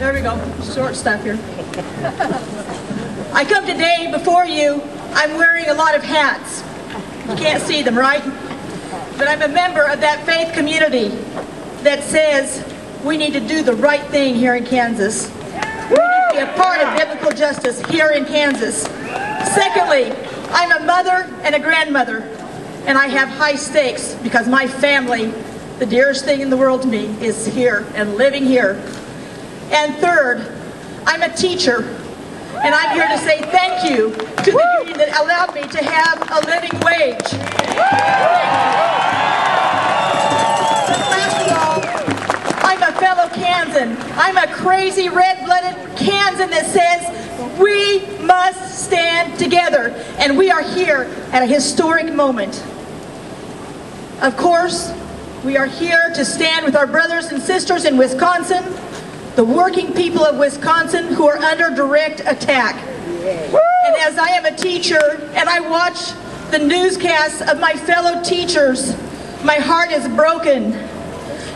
There we go. Short stuff here. I come today before you. I'm wearing a lot of hats. You can't see them, right? But I'm a member of that faith community that says we need to do the right thing here in Kansas. We need to be a part of biblical justice here in Kansas. Secondly, I'm a mother and a grandmother, and I have high stakes because my family, the dearest thing in the world to me, is here and living here. And third, I'm a teacher, and I'm here to say thank you to the union that allowed me to have a living wage. But last of all, I'm a fellow Kansan. I'm a crazy red-blooded Kansan that says we must stand together, and we are here at a historic moment. Of course, we are here to stand with our brothers and sisters in Wisconsin, the working people of Wisconsin who are under direct attack. And as I am a teacher and I watch the newscasts of my fellow teachers, my heart is broken.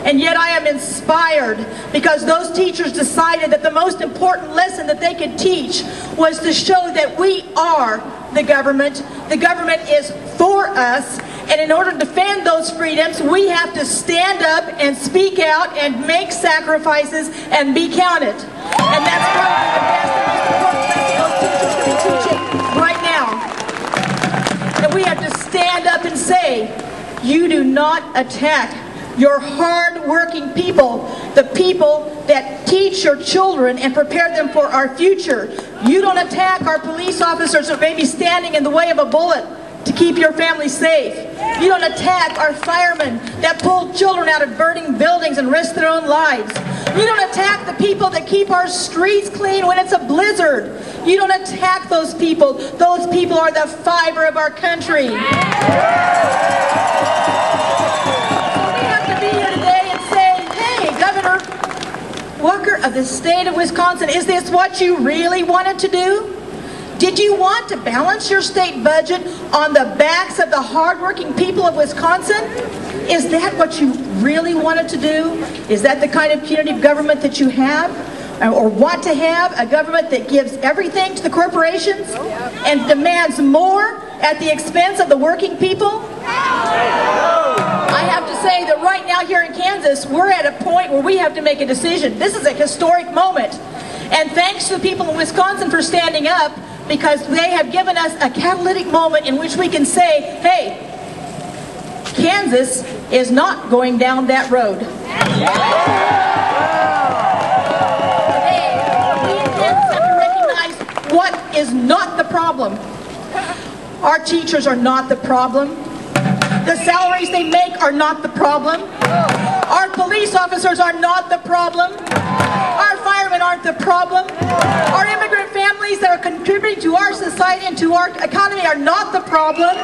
And yet I am inspired because those teachers decided that the most important lesson that they could teach was to show that we are the government. The government is for us. And in order to defend those freedoms, we have to stand up and speak out and make sacrifices and be counted. And that's probably the best and most important lesson those teachers can be teaching right now. And we have to stand up and say, you do not attack your hard-working people, the people that teach your children and prepare them for our future. You don't attack our police officers who may be standing in the way of a bullet to keep your family safe. You don't attack our firemen that pull children out of burning buildings and risk their own lives. You don't attack the people that keep our streets clean when it's a blizzard. You don't attack those people. Those people are the fiber of our country. So we have to be here today and say, hey, Governor Walker of the state of Wisconsin, is this what you really wanted to do? Did you want to balance your state budget on the backs of the hardworking people of Wisconsin? Is that what you really wanted to do? Is that the kind of punitive government that you have? Or want to have? A government that gives everything to the corporations and demands more at the expense of the working people? I have to say that right now here in Kansas, we're at a point where we have to make a decision. This is a historic moment. And thanks to the people in Wisconsin for standing up, because they have given us a catalytic moment in which we can say, hey, Kansas is not going down that road. Today, we in Kansas have to recognize what is not the problem. Our teachers are not the problem. The salaries they make are not the problem. Our police officers are not the problem. Our firemen aren't the problem. Our immigrant families that are contributing to our society and to our economy are not the problem.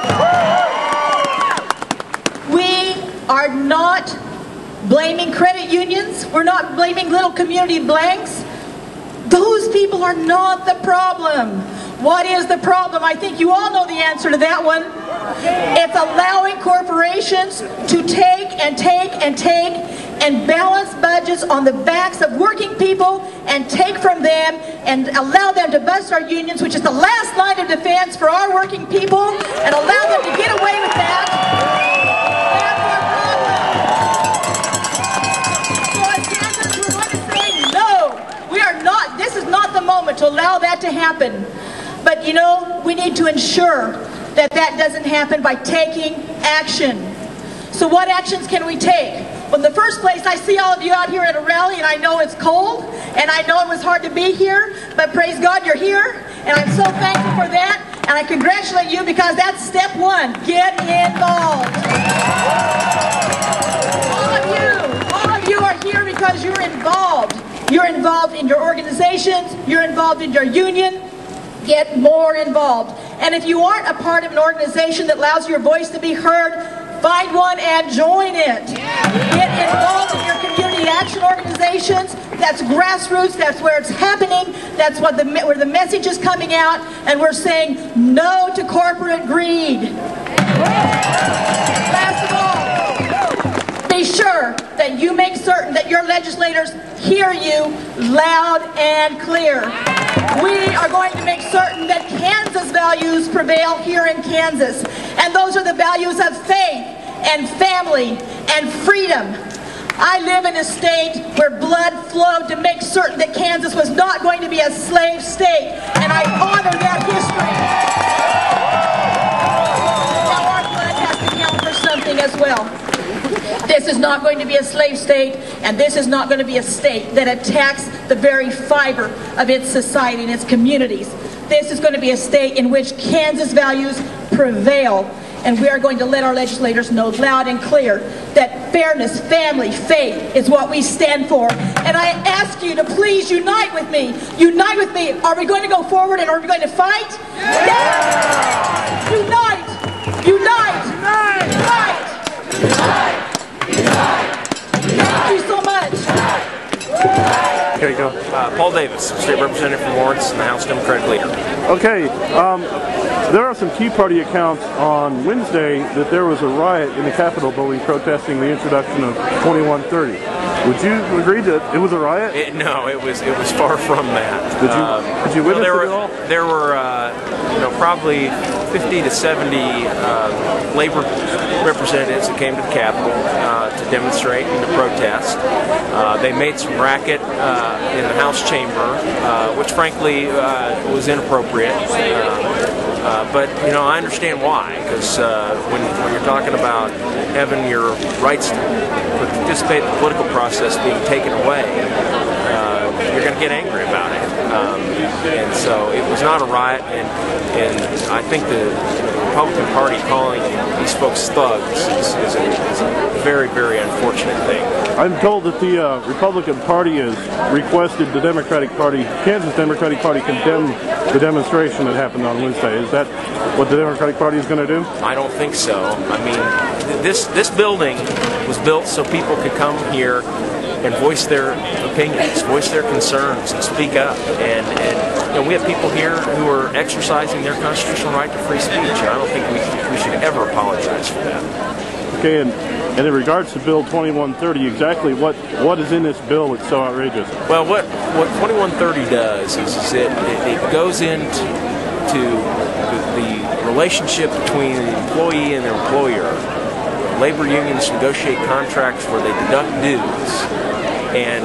We are not blaming credit unions. We're not blaming little community banks. Those people are not the problem. What is the problem? I think you all know the answer to that one. It's allowing corporations to take and take and take and balance budgets on the backs of working people and take from them and allow them to bust our unions, which is the last line of defense for our working people, and allow them to get away with that. That's our problem. So as Kansans, we're going to say no. We are not, this is not the moment to allow that to happen. But you know, we need to ensure that that doesn't happen by taking action. So what actions can we take? Well, in the first place, I see all of you out here at a rally, and I know it's cold, and I know it was hard to be here, but praise God you're here, and I'm so thankful for that, and I congratulate you because that's step one. Get involved. All of you are here because you're involved. You're involved in your organizations, you're involved in your union. Get more involved. And if you aren't a part of an organization that allows your voice to be heard, find one and join it. Get involved in your community action organizations. That's grassroots. That's where it's happening. That's what where the message is coming out. And we're saying no to corporate greed. Last of all, be Be sure that you make certain that your legislators hear you loud and clear. We are going to make certain that Kansas values prevail here in Kansas. And those are the values of faith and family and freedom. I live in a state where blood flowed to make certain that Kansas was not going to be a slave state, and I honor that history. Now our blood has to count for something as well. This is not going to be a slave state, and this is not going to be a state that attacks the very fiber of its society and its communities. This is going to be a state in which Kansas values prevail. And we are going to let our legislators know loud and clear that fairness, family, faith is what we stand for. And I ask you to please unite with me. Unite with me. Are we going to go forward and are we going to fight? Yes! Unite! Unite! Unite! Unite! Unite! Thank you so much. Here you go. Paul Davis, State Representative from Lawrence and the House Democratic Leader. Okay, there are some Tea Party accounts on Wednesday that there was a riot in the Capitol building protesting the introduction of 2130. Would you agree that it was a riot? No, it was far from that. Did you witness it at all? There were probably 50 to 70 labor representatives that came to the Capitol to demonstrate and to protest. They made some racket in the House chamber, which frankly was inappropriate. But I understand why, because when you're talking about having your rights to participate in the political process being taken away, you're going to get angry about it. And so it was not a riot, and I think the Republican Party calling these folks thugs is a very, very unfortunate thing. I'm told that the Republican Party has requested the Democratic Party, Kansas Democratic Party, condemn the demonstration that happened on Wednesday. Is that what the Democratic Party is going to do? I don't think so. I mean, this building was built so people could come here and voice their opinions, voice their concerns, and speak up. And we have people here who are exercising their constitutional right to free speech, and I don't think we should ever apologize for that. Okay, and in regards to Bill 2130, exactly what is in this bill that's so outrageous? Well, what 2130 does is it goes into the relationship between the employee and their employer. Labor unions negotiate contracts where they deduct dues. And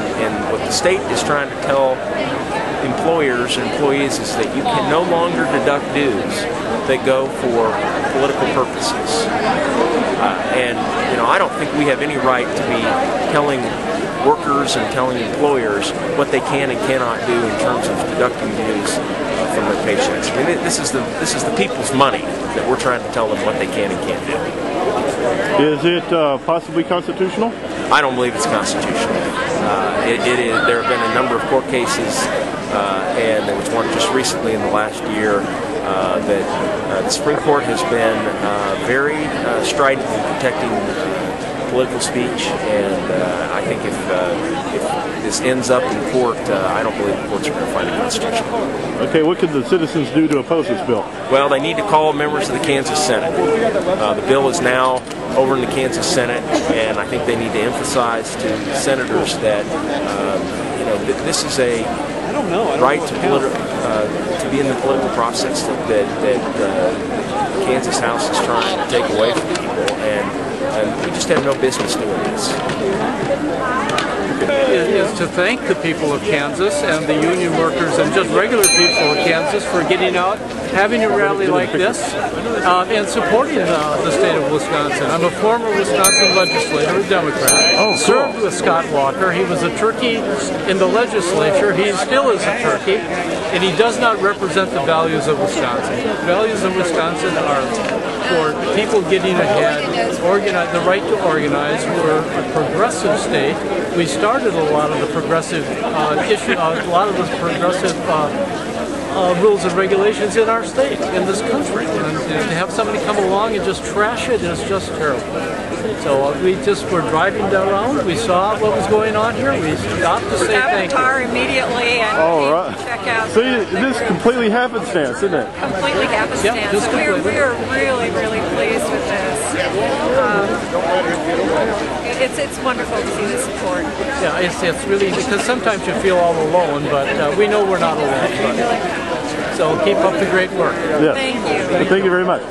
what the state is trying to tell employers and employees is that you can no longer deduct dues that go for political purposes. I don't think we have any right to be telling workers and telling employers what they can and cannot do in terms of deducting dues from their paychecks. I mean, this is the people's money that we're trying to tell them what they can and can't do. Is it possibly constitutional? I don't believe it's constitutional. There have been a number of court cases, and there was one just recently in the last year that the Supreme Court has been very strident in protecting political speech, and I think if this ends up in court, I don't believe the courts are going to find it constitutional. Okay, what could the citizens do to oppose this bill? Well, they need to call members of the Kansas Senate. The bill is now over in the Kansas Senate, and I think they need to emphasize to senators that that this is a right to be in the political process that the Kansas House is trying to take away from people, and we just have no business doing this. Is to thank the people of Kansas and the union workers and just regular people of Kansas for getting out, having a rally like this, and supporting the state of Wisconsin. I'm a former Wisconsin legislator, a Democrat. Served with Scott Walker. He was a turkey in the legislature. He still is a turkey, and he does not represent the values of Wisconsin. The values of Wisconsin are for people getting ahead, the right to organize. We're a progressive state. We started a lot of the progressive rules and regulations in our state, in this country. And to have somebody come along and just trash it is just terrible. So we just were driving around. We saw what was going on here. We stopped to say thank you. Avatar immediately and check out So it is completely happenstance, isn't it? Completely happenstance. Yep, just So we're completely. really, really pleased with this. It's wonderful to see the support. Yeah, it's really, because sometimes you feel all alone, but we know we're not alone. So keep up the great work. Yes. Thank you. Well, thank you very much.